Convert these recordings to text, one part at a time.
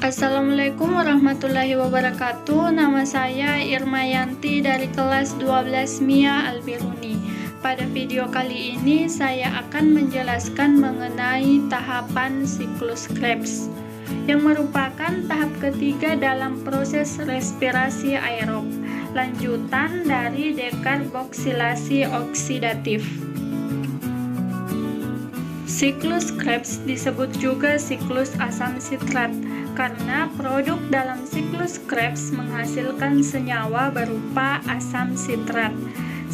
Assalamualaikum warahmatullahi wabarakatuh. Nama saya Irmayanti dari kelas 12 Mia Albiruni. Pada video kali ini saya akan menjelaskan mengenai tahapan siklus Krebs yang merupakan tahap ketiga dalam proses respirasi aerob, lanjutan dari dekarboksilasi oksidatif. Siklus Krebs disebut juga siklus asam sitrat karena produk dalam siklus Krebs menghasilkan senyawa berupa asam sitrat.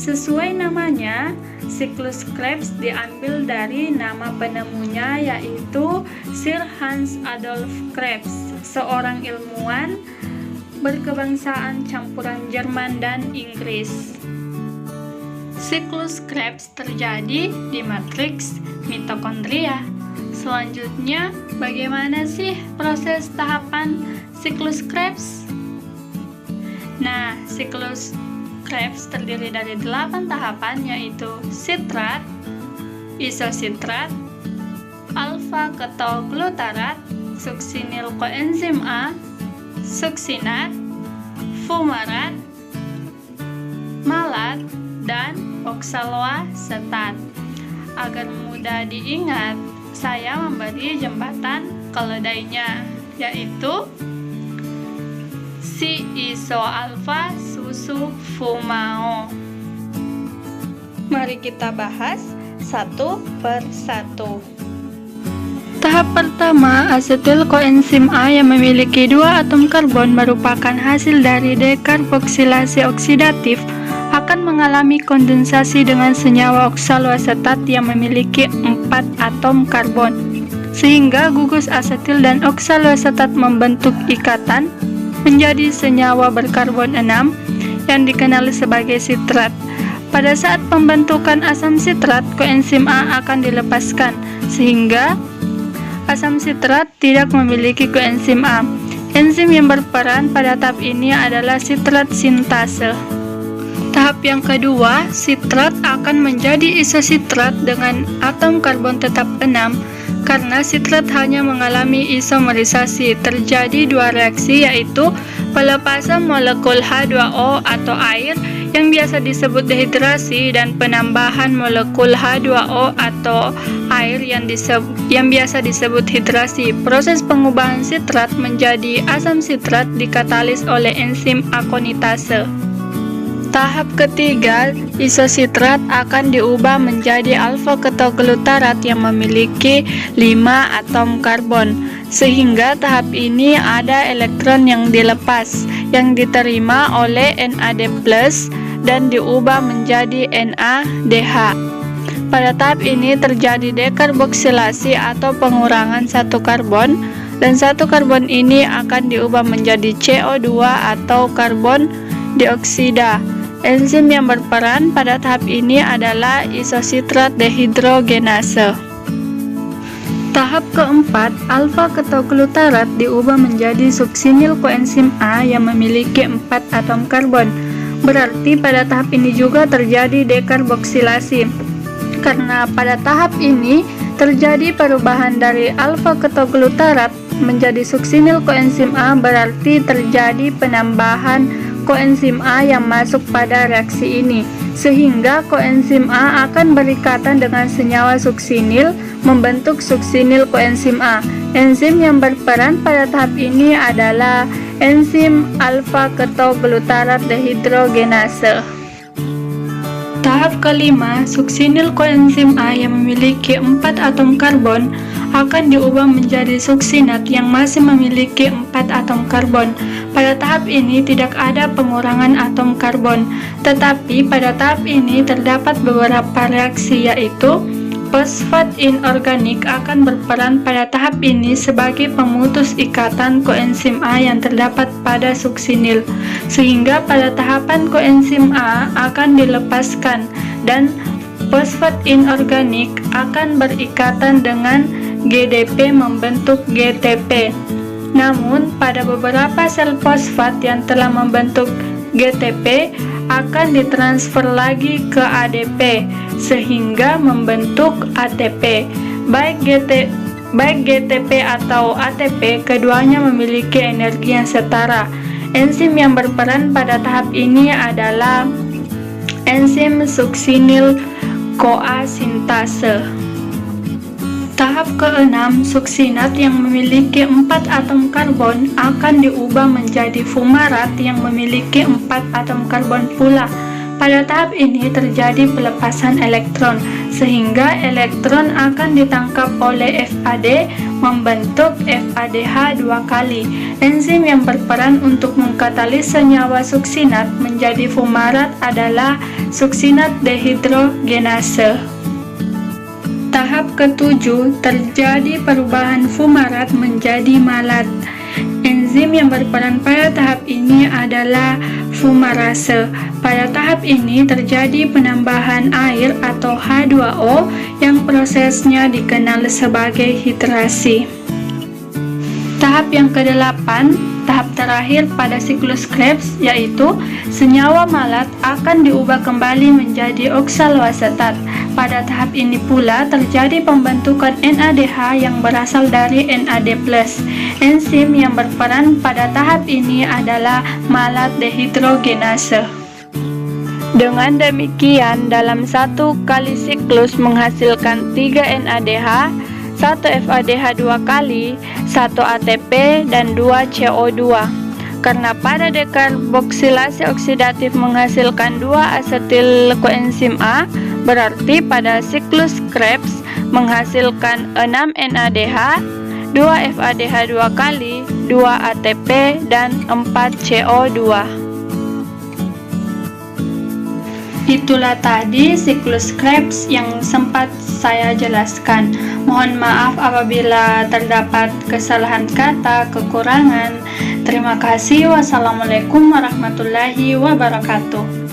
Sesuai namanya, siklus Krebs diambil dari nama penemunya yaitu Sir Hans Adolf Krebs, seorang ilmuwan berkebangsaan campuran Jerman dan Inggris. Siklus Krebs terjadi di matriks mitokondria. Selanjutnya, bagaimana sih proses tahapan siklus Krebs? Nah, siklus Krebs terdiri dari 8 tahapan yaitu sitrat, isositrat, alfa-ketoglutarat, suksinil koenzim A, suksinat, fumarat, malat, dan oksaloasetat. Agar mudah diingat, saya memberi jembatan keledainya, yaitu si isoalfa susu fumao. Mari kita bahas satu per satu. Tahap pertama, asetil koenzim A yang memiliki 2 atom karbon merupakan hasil dari dekarboksilasi oksidatif akan mengalami kondensasi dengan senyawa oksaloasetat yang memiliki 4 atom karbon, sehingga gugus asetil dan oksaloasetat membentuk ikatan menjadi senyawa berkarbon 6 yang dikenal sebagai sitrat. Pada saat pembentukan asam sitrat, koenzim A akan dilepaskan, sehingga asam sitrat tidak memiliki koenzim A. Enzim yang berperan pada tahap ini adalah sitrat sintase. Tahap yang kedua, sitrat akan menjadi isositrat dengan atom karbon tetap 6 karena sitrat hanya mengalami isomerisasi. Terjadi 2 reaksi yaitu pelepasan molekul H2O atau air yang biasa disebut dehidrasi dan penambahan molekul H2O atau air yang biasa disebut hidrasi. Proses pengubahan sitrat menjadi asam sitrat dikatalis oleh enzim akonitase. Tahap ketiga, isositrat akan diubah menjadi alfa-ketoglutarat yang memiliki 5 atom karbon. Sehingga tahap ini ada elektron yang dilepas, yang diterima oleh NAD+ dan diubah menjadi NADH. Pada tahap ini terjadi dekarboksilasi atau pengurangan 1 karbon, dan 1 karbon ini akan diubah menjadi CO2 atau karbon dioksida. Enzim yang berperan pada tahap ini adalah isositrat dehidrogenase. Tahap keempat, alfa-ketoglutarat diubah menjadi suksinil koenzim A yang memiliki 4 atom karbon. Berarti pada tahap ini juga terjadi dekarboksilasi. Karena pada tahap ini terjadi perubahan dari alfa-ketoglutarat menjadi suksinil koenzim A, berarti terjadi penambahan koenzim A yang masuk pada reaksi ini, sehingga koenzim A akan berikatan dengan senyawa suksinil membentuk suksinil koenzim A. Enzim yang berperan pada tahap ini adalah enzim alfa-ketoglutarat dehidrogenase. Tahap kelima, suksinil koenzim A yang memiliki 4 atom karbon akan diubah menjadi suksinat yang masih memiliki 4 atom karbon. Pada tahap ini tidak ada pengurangan atom karbon, tetapi pada tahap ini terdapat beberapa reaksi yaitu fosfat inorganik akan berperan pada tahap ini sebagai pemutus ikatan koenzim A yang terdapat pada suksinil, sehingga pada tahapan koenzim A akan dilepaskan dan fosfat inorganik akan berikatan dengan GDP membentuk GTP. Namun, pada beberapa sel fosfat yang telah membentuk GTP akan ditransfer lagi ke ADP sehingga membentuk ATP. Baik Baik GTP atau ATP, keduanya memiliki energi yang setara. Enzim yang berperan pada tahap ini adalah enzim suksinil CoA sintase. Tahap ke-6, suksinat yang memiliki 4 atom karbon akan diubah menjadi fumarat yang memiliki 4 atom karbon pula. Pada tahap ini terjadi pelepasan elektron, sehingga elektron akan ditangkap oleh FAD membentuk FADH dua kali. Enzim yang berperan untuk mengkatalis senyawa suksinat menjadi fumarat adalah suksinat dehidrogenase. Tahap ke-7, terjadi perubahan fumarat menjadi malat. Enzim yang berperan pada tahap ini adalah fumarase. Pada tahap ini terjadi penambahan air atau H2O yang prosesnya dikenal sebagai hidrasi. Tahap yang ke-8, tahap terakhir pada siklus Krebs, yaitu senyawa malat akan diubah kembali menjadi oksaloasetat. Pada tahap ini pula terjadi pembentukan NADH yang berasal dari NAD+. Enzim yang berperan pada tahap ini adalah malat dehidrogenase. Dengan demikian, dalam satu kali siklus menghasilkan 3 NADH, 1 FADH 2 kali, 1 ATP, dan 2 CO2. Karena pada dekarboksilasi oksidatif menghasilkan 2 asetil koenzim A, berarti pada siklus Krebs menghasilkan 6 NADH, 2 FADH 2 kali, 2 ATP, dan 4 CO2. Itulah tadi siklus Krebs yang sempat saya jelaskan. Mohon maaf apabila terdapat kesalahan kata, kekurangan. Terima kasih. Wassalamualaikum warahmatullahi wabarakatuh.